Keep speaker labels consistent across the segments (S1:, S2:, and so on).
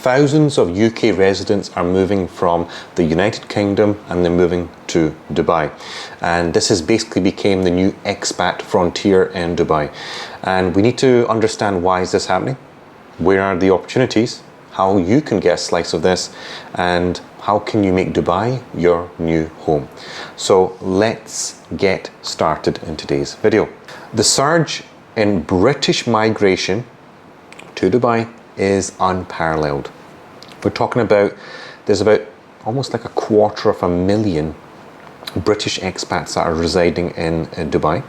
S1: Thousands of UK residents are moving from the United Kingdom and they're moving to Dubai. And this has basically become the new expat frontier in Dubai. And we need to understand why is this happening? Where are the opportunities? How you can get a slice of this, and how can you make Dubai your new home? So let's get started in today's video. The surge in British migration to Dubai is unparalleled. We're talking about, there's about almost like 250,000 British expats that are residing in Dubai.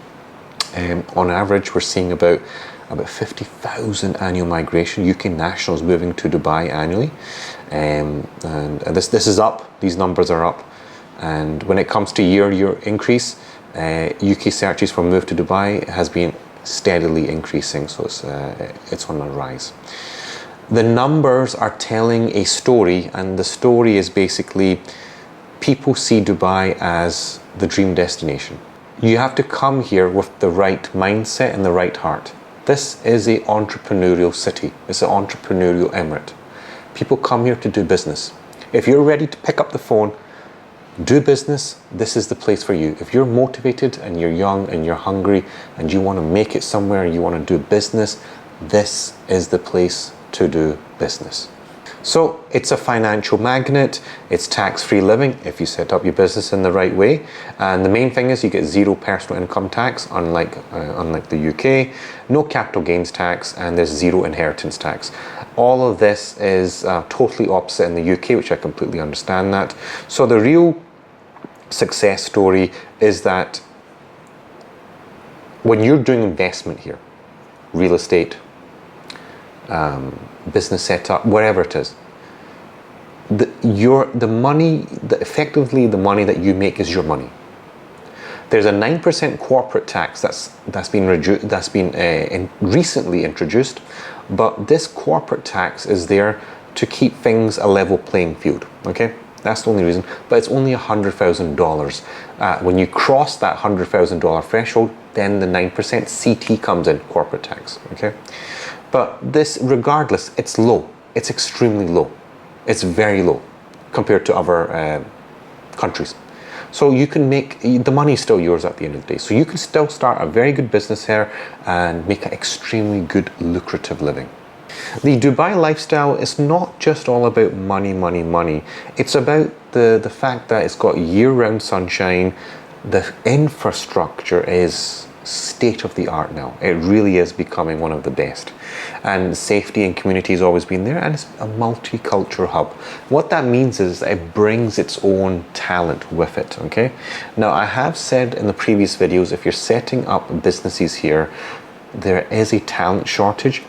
S1: On average, we're seeing about 50,000 annual migration, UK nationals moving to Dubai annually. And this is up, these numbers are up. And when it comes to year increase, UK searches for move to Dubai has been steadily increasing, so it's on a rise. The numbers are telling a story, and the story is basically people see Dubai as the dream destination. You have to come here with the right mindset and the right heart. This is an entrepreneurial city. It's an entrepreneurial emirate. People come here to do business. If you're ready to pick up the phone, do business, this is the place for you. If you're motivated and you're young and you're hungry and you want to make it somewhere and you want to do business, this is the place to do business. So it's a financial magnet, it's tax-free living if you set up your business in the right way. And the main thing is you get zero personal income tax, unlike the UK, no capital gains tax, and there's zero inheritance tax. All of this is totally opposite in the UK, which I completely understand that. So the real success story is that when you're doing investment here, real estate, business setup, wherever it is, effectively the money that you make is your money. There's a 9% corporate tax that's been recently introduced, but this corporate tax is there to keep things a level playing field. Okay, that's the only reason. But it's only $100,000. When you cross that $100,000 threshold, then the 9% CT comes in, corporate tax. Okay. But this, regardless, it's low. It's extremely low. It's very low compared to other countries. So you can make, the money is still yours at the end of the day. So you can still start a very good business here and make an extremely good, lucrative living. The Dubai lifestyle is not just all about money, money, money. It's about the fact that it's got year-round sunshine. The infrastructure is state of the art now. It really is becoming one of the best, and safety and community has always been there, and it's a multicultural hub. What that means is that it brings its own talent with it. Okay, now I have said in the previous videos, if you're setting up businesses here, there is a talent shortage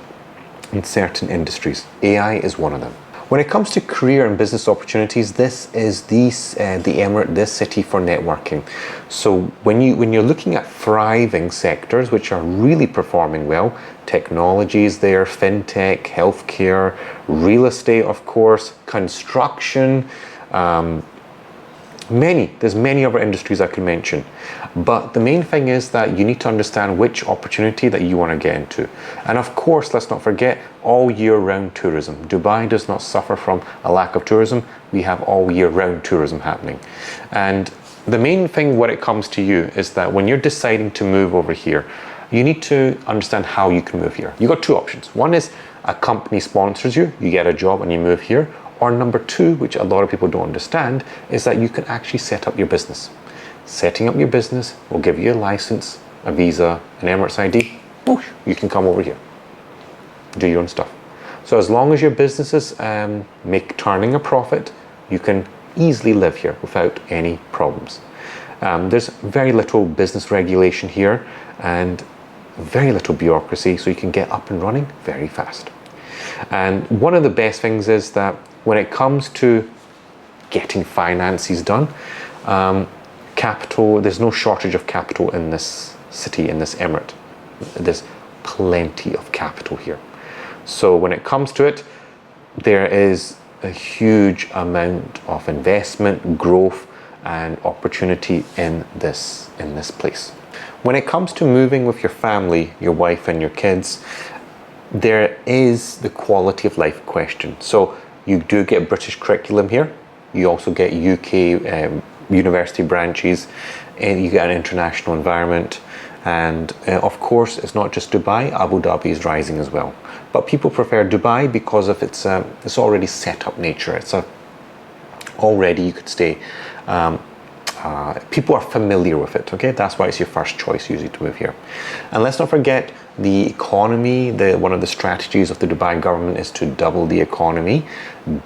S1: in certain industries. AI is one of them. When it comes to career and business opportunities, this is the emirate, this city for networking. So when you're looking at thriving sectors which are really performing well, technology is there, fintech, healthcare, real estate, of course, construction, there's many other industries I can mention. But the main thing is that you need to understand which opportunity that you want to get into. And of course, let's not forget all year round tourism. Dubai does not suffer from a lack of tourism. We have all year round tourism happening. And the main thing when it comes to you is that when you're deciding to move over here, you need to understand how you can move here. You got two options. One is a company sponsors you, you get a job and you move here. Or number two, which a lot of people don't understand, is that you can actually set up your business. Setting up your business will give you a license, a visa, an Emirates ID. Whoosh, you can come over here, do your own stuff. So as long as your businesses turning a profit, you can easily live here without any problems. There's very little business regulation here and very little bureaucracy, so you can get up and running very fast. And one of the best things is that when it comes to getting finances done, capital, there's no shortage of capital in this city, in this emirate. There's plenty of capital here. So when it comes to it, there is a huge amount of investment, growth, and opportunity in this place. When it comes to moving with your family, your wife and your kids, there is the quality of life question. So You do get British curriculum here. You also get UK university branches, and you get an international environment. And of course, it's not just Dubai. Abu Dhabi is rising as well. But people prefer Dubai because of its already set up nature. Already you could stay. People are familiar with it. Okay, that's why it's your first choice usually to move here. And let's not forget the economy. One of the strategies of the Dubai government is to double the economy,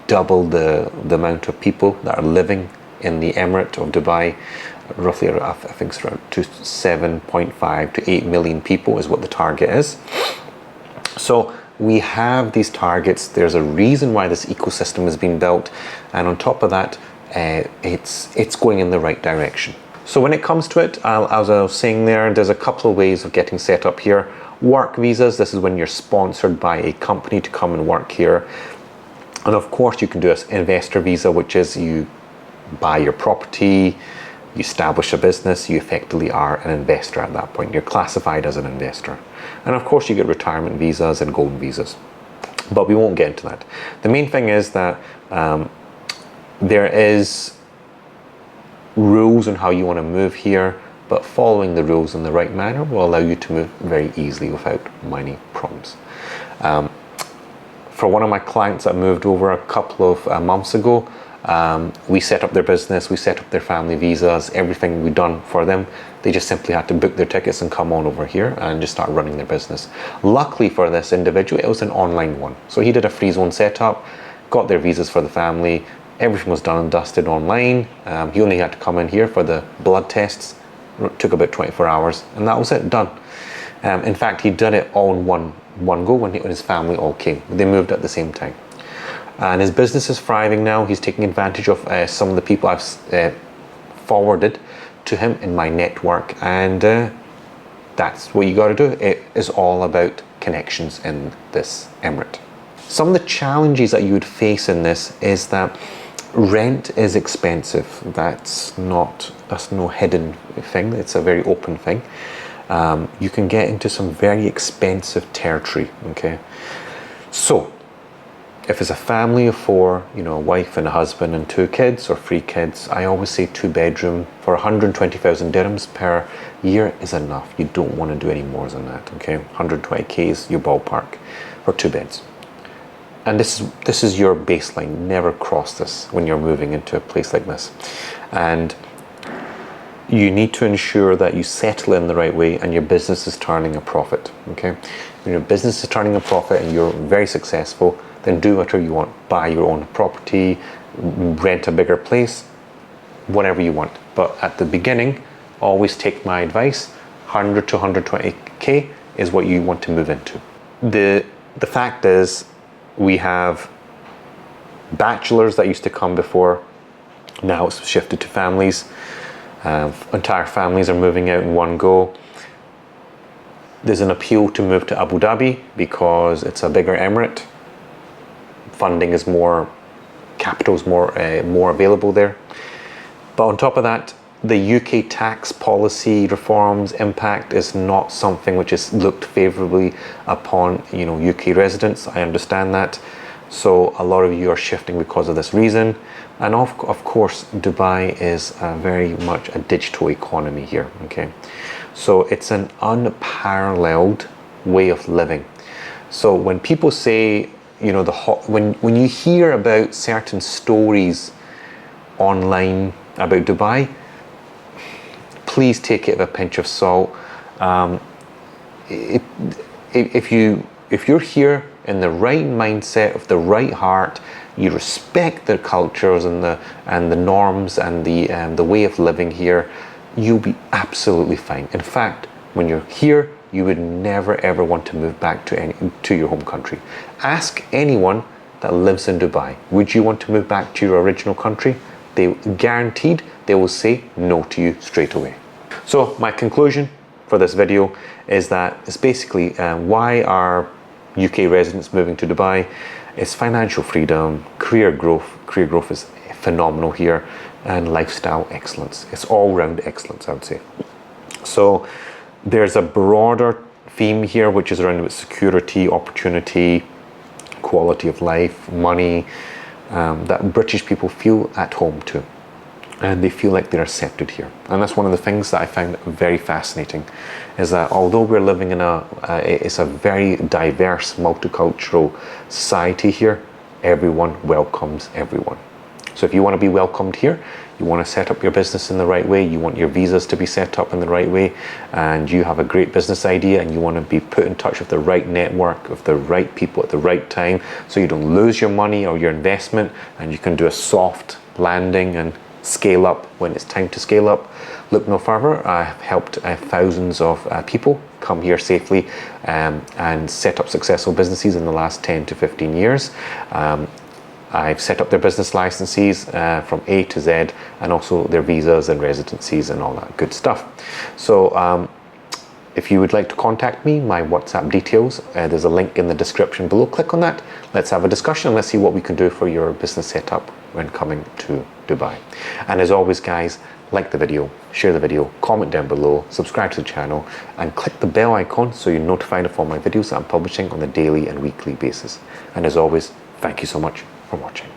S1: double the amount of people that are living in the Emirate of Dubai. Roughly, I think it's around 7.5 to 8 million people is what the target is. So we have these targets. There's a reason why this ecosystem has been built, and on top of that, it's going in the right direction. So when it comes to it, as I was saying there's a couple of ways of getting set up here. Work visas, this is when you're sponsored by a company to come and work here. And of course you can do an investor visa, which is you buy your property, you establish a business, you effectively are an investor at that point. You're classified as an investor. And of course you get retirement visas and golden visas. But we won't get into that. The main thing is that there is rules on how you want to move here, but following the rules in the right manner will allow you to move very easily without many problems. For one of my clients that moved over a couple of months ago, we set up their business, we set up their family visas, everything we've done for them. They just simply had to book their tickets and come on over here and just start running their business. Luckily for this individual, it was an online one. So he did a free zone setup, got their visas for the family, everything was done and dusted online. He only had to come in here for the blood tests. It took about 24 hours and that was it, done. In fact, he did it all in one go when his family all came. They moved at the same time. And his business is thriving now. He's taking advantage of some of the people I've forwarded to him in my network. And that's what you got to do. It is all about connections in this emirate. Some of the challenges that you would face in this is that rent is expensive. That's no hidden thing. It's a very open thing. You can get into some very expensive territory. Okay, so if it's a family of 4, a wife and a husband and 2 kids or 3 kids, I always say 2-bedroom for 120,000 dirhams per year is enough. You don't want to do any more than that. Okay, 120k is your ballpark for 2 beds. And this is your baseline. Never cross this when you're moving into a place like this. And you need to ensure that you settle in the right way and your business is turning a profit. Okay, when your business is turning a profit and you're very successful, then do whatever you want. Buy your own property, rent a bigger place, whatever you want. But at the beginning, always take my advice. 100 to 120k is what you want to move into. The fact is, we have bachelors that used to come before. Now it's shifted to families. Entire families are moving out in one go. There's an appeal to move to Abu Dhabi because it's a bigger emirate. Funding is more, capital is more available there. But on top of that, the UK tax policy reforms impact is not something which is looked favorably upon, UK residents. I understand that. So a lot of you are shifting because of this reason. And of course, Dubai is very much a digital economy here. Okay, so it's an unparalleled way of living. So when people say, when you hear about certain stories online about Dubai, please take it with a pinch of salt. If you're here in the right mindset, of the right heart, you respect the cultures and the norms and the way of living here, you'll be absolutely fine. In fact, when you're here, you would never ever want to move back to your home country. Ask anyone that lives in Dubai, would you want to move back to your original country? They guaranteed they will say no to you straight away. So my conclusion for this video is that it's basically why are UK residents moving to Dubai? It's financial freedom, career growth. Career growth is phenomenal here, and lifestyle excellence. It's all-round excellence, I would say. So there's a broader theme here, which is around security, opportunity, quality of life, money, that British people feel at home to, and they feel like they're accepted here. And that's one of the things that I found very fascinating, is that although we're living in it's a very diverse, multicultural society here, everyone welcomes everyone. So if you want to be welcomed here, you want to set up your business in the right way, you want your visas to be set up in the right way, and you have a great business idea and you want to be put in touch with the right network, of the right people at the right time, so you don't lose your money or your investment, and you can do a soft landing and scale up when it's time to scale up, look no further. I've helped thousands of people come here safely and set up successful businesses in the last 10 to 15 years. I've set up their business licenses from A to Z, and also their visas and residencies and all that good stuff. So if you would like to contact me, my WhatsApp details, there's a link in the description below. Click on that. Let's have a discussion and let's see what we can do for your business setup when coming to Dubai. And as always, guys, like the video, share the video, comment down below, subscribe to the channel, and click the bell icon so you're notified of all my videos that I'm publishing on a daily and weekly basis. And as always, thank you so much for watching.